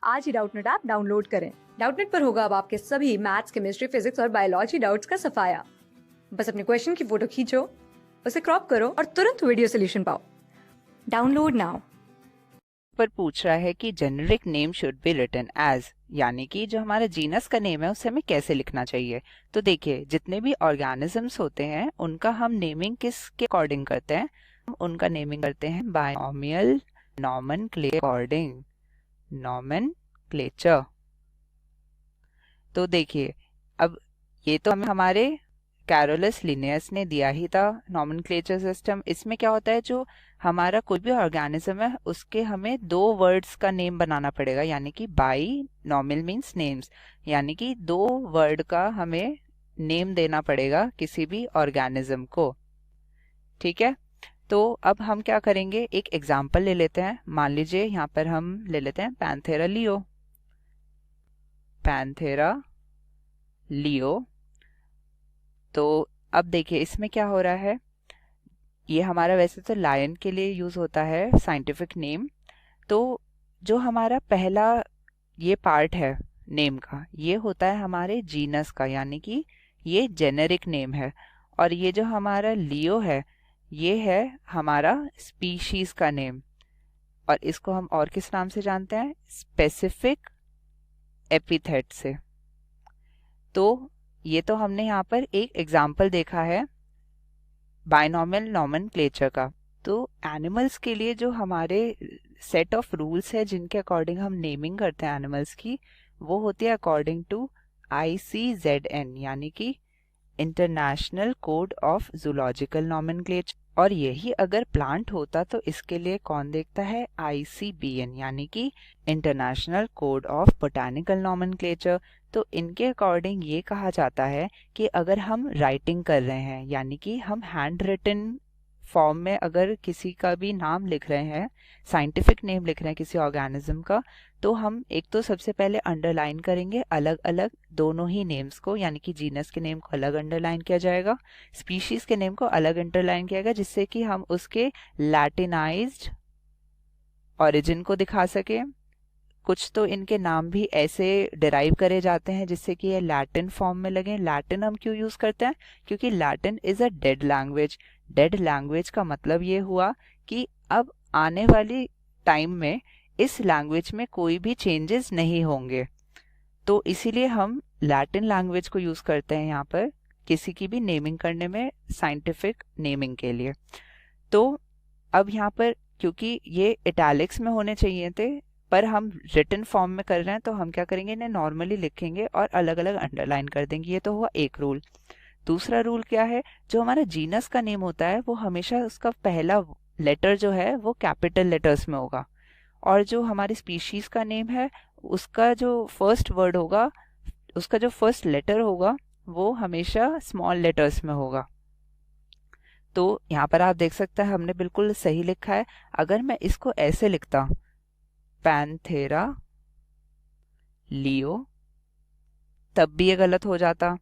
आज ही Doubtnut app download करें। Doubtnut पर होगा अब आपके सभी मैथ्स, केमिस्ट्री, फिजिक्स और बायोलॉजी डाउट्स का सफाया। बस अपने क्वेश्चन की फोटो खींचो, उसे क्रॉप करो और तुरंत वीडियो सोल्यूशन पाओ। Download now. पर पूछ रहा है कि generic name should be written as, यानी कि जो हमारा जीनस का नेम है उसे हमें कैसे लिखना चाहिए। तो देखिए, जितने भी ऑर्गेनिजम्स होते हैं उनका हम नेमिंग किसके अकॉर्डिंग करते हैं? हम उनका नेमिंग करते हैं बायनॉमियल नॉमेनक्लेचर। नॉमेनक्लेचर। तो देखिए, अब ये तो हमें हमारे कैरोलस लिनियस ने दिया ही था नॉमेनक्लेचर सिस्टम। इसमें क्या होता है, जो हमारा कोई भी ऑर्गेनिज्म है उसके हमें दो वर्ड्स का नेम बनाना पड़ेगा, यानी कि बाई नॉमिल मीन्स नेम्स, यानी कि दो वर्ड का हमें नेम देना पड़ेगा किसी भी ऑर्गेनिज्म को। ठीक है, तो अब हम क्या करेंगे, एक एग्जाम्पल ले लेते हैं। मान लीजिए यहाँ पर हम ले लेते हैं पैंथेरा लियो। Panthera leo. तो अब देखिए इसमें क्या हो रहा है, ये हमारा वैसे तो लायन के लिए यूज होता है साइंटिफिक नेम। तो जो हमारा पहला ये पार्ट है नेम का, ये होता है हमारे जीनस का, यानी कि ये जेनेरिक नेम है। और ये जो हमारा लियो है, ये है हमारा स्पीशीज का नेम। और इसको हम और किस नाम से जानते हैं? स्पेसिफिक एपिथेट से। तो ये तो हमने यहाँ पर एक एग्जाम्पल देखा है बायनॉमियल नॉमेनक्लेचर का। तो एनिमल्स के लिए जो हमारे सेट ऑफ रूल्स है जिनके अकॉर्डिंग हम नेमिंग करते हैं एनिमल्स की, वो होती है अकॉर्डिंग टू ICZN, यानी कि international code of zoological nomenclature. और यही अगर प्लांट होता तो इसके लिए कौन देखता है? ICBN, यानी कि international code of botanical nomenclature. तो इनके अकॉर्डिंग ये कहा जाता है कि अगर हम राइटिंग कर रहे हैं, यानी कि हम हैंड रिटन फॉर्म में अगर किसी का भी नाम लिख रहे हैं, साइंटिफिक नेम लिख रहे हैं किसी ऑर्गेनिज्म का, तो हम एक तो सबसे पहले अंडरलाइन करेंगे अलग अलग दोनों ही नेम्स को, यानी कि जीनस के नेम को अलग अंडरलाइन किया जाएगा, स्पीशीज के नेम को अलग अंडरलाइन किया जाएगा, जिससे कि हम उसके लैटिनाइज्ड ओरिजिन को दिखा सके। कुछ तो इनके नाम भी ऐसे डिराइव करे जाते हैं जिससे कि ये लैटिन फॉर्म में लगे। लैटिन हम क्यों यूज करते हैं? क्योंकि Latin is a dead language. Dead language का मतलब ये हुआ कि अब आने वाली टाइम में इस लैंग्वेज में कोई भी चेंजेस नहीं होंगे, तो इसीलिए हम लैटिन लैंग्वेज को यूज करते हैं यहाँ पर किसी की भी नेमिंग करने में, साइंटिफिक नेमिंग के लिए। तो अब यहाँ पर क्योंकि ये इटैलिक्स में होने चाहिए थे, पर हम रिटन फॉर्म में कर रहे हैं, तो हम क्या करेंगे, इन्हें नॉर्मली लिखेंगे और अलग अलग अंडरलाइन कर देंगे। ये तो हुआ एक रूल। दूसरा रूल क्या है, जो हमारा जीनस का नेम होता है वो हमेशा उसका पहला लेटर जो है वो कैपिटल लेटर्स में होगा, और जो हमारी स्पीशीज का नेम है उसका जो फर्स्ट वर्ड होगा, उसका जो फर्स्ट लेटर होगा वो हमेशा स्मॉल लेटर्स में होगा। तो यहाँ पर आप देख सकते हैं हमने बिल्कुल सही लिखा है। अगर मैं इसको ऐसे लिखता, पैंथेरा लियो, तब भी ये गलत हो जाता।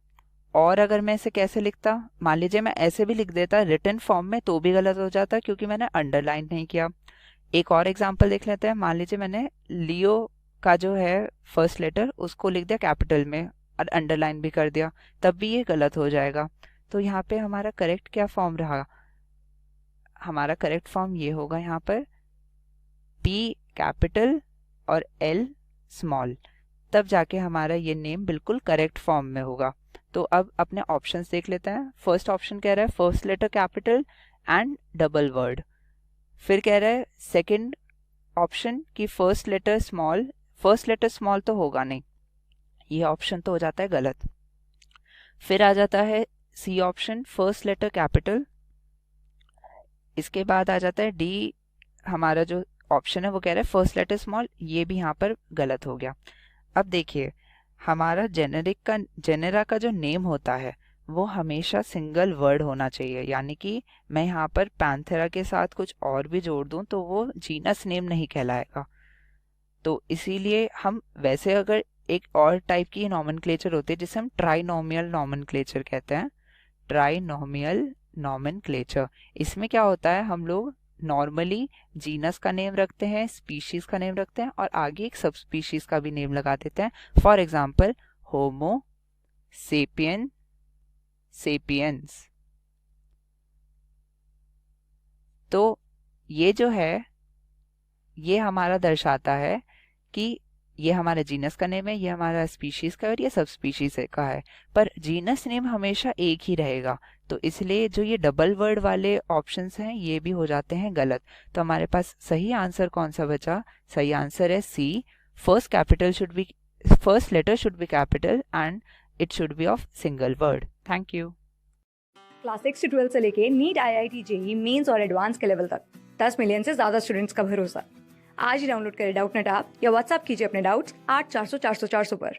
और अगर मैं इसे कैसे लिखता, मान लीजिए मैं ऐसे भी लिख देता रिटन फॉर्म में, तो भी गलत हो जाता क्योंकि मैंने अंडरलाइन नहीं किया। एक और एग्जांपल देख लेते हैं। मान लीजिए मैंने लियो का जो है फर्स्ट लेटर उसको लिख दिया कैपिटल में और अंडरलाइन भी कर दिया, तब भी ये गलत हो जाएगा। तो यहाँ पे हमारा करेक्ट क्या फॉर्म रहा? हमारा करेक्ट फॉर्म ये होगा यहाँ पर P कैपिटल और L स्मॉल, तब जाके हमारा ये नेम बिल्कुल करेक्ट फॉर्म में होगा। तो अब अपने ऑप्शंस देख लेते हैं। फर्स्ट ऑप्शन कह रहा है first letter capital and double word. फिर कह रहा है सेकंड ऑप्शन की first letter small. First letter small तो होगा नहीं, ये ऑप्शन तो हो जाता है गलत। फिर आ जाता है C option, first letter capital. इसके बाद आ जाता है डी, हमारा जो ऑप्शन है वो कह रहा है फर्स्ट लेटर स्मॉल, ये भी यहाँ पर गलत हो गया। अब देखिए, हमारा जेनेरा का जो नेम होता है वो हमेशा सिंगल वर्ड होना चाहिए, यानी कि मैं यहाँ पर पैंथेरा के साथ कुछ और भी जोड़ दूं तो वो जीनस नेम नहीं कहलाएगा। तो इसीलिए हम वैसे अगर एक और टाइप की नॉमेनक्लेचर होती है जिसे हम ट्राइनोमियल नॉमेनक्लेचर कहते हैं। ट्राइनोमियल नॉमेनक्लेचर, इसमें क्या होता है, हम लोग नॉर्मली जीनस का नेम रखते हैं, स्पीशीज का नेम रखते हैं और आगे एक सब स्पीशीज का भी नेम लगा देते हैं। For example homo sapien sapiens. तो ये जो है ये हमारा दर्शाता है कि ये हमारा जीनस का नेम है, ये हमारा स्पीशीज का और ये सब स्पीशीज का है, पर जीनस नेम हमेशा एक ही रहेगा। तो इसलिए जो ये डबल वर्ड वाले ऑप्शंस हैं ये भी हो जाते हैं गलत। तो हमारे पास सही आंसर कौन सा बचा? सही आंसर है C. First letter should be capital and it should be of single word. Thank you. Class 6 से 12 से लेके नीट, IIT, JEE मेंस और एडवांस के लेवल तक 10 मिलियन से ज्यादा स्टूडेंट्स का भरोसा। आज ही डाउनलोड करें डाउटनेट ऐप या व्हाट्सएप कीजिए अपने डाउट्स 8400 400 400 पर।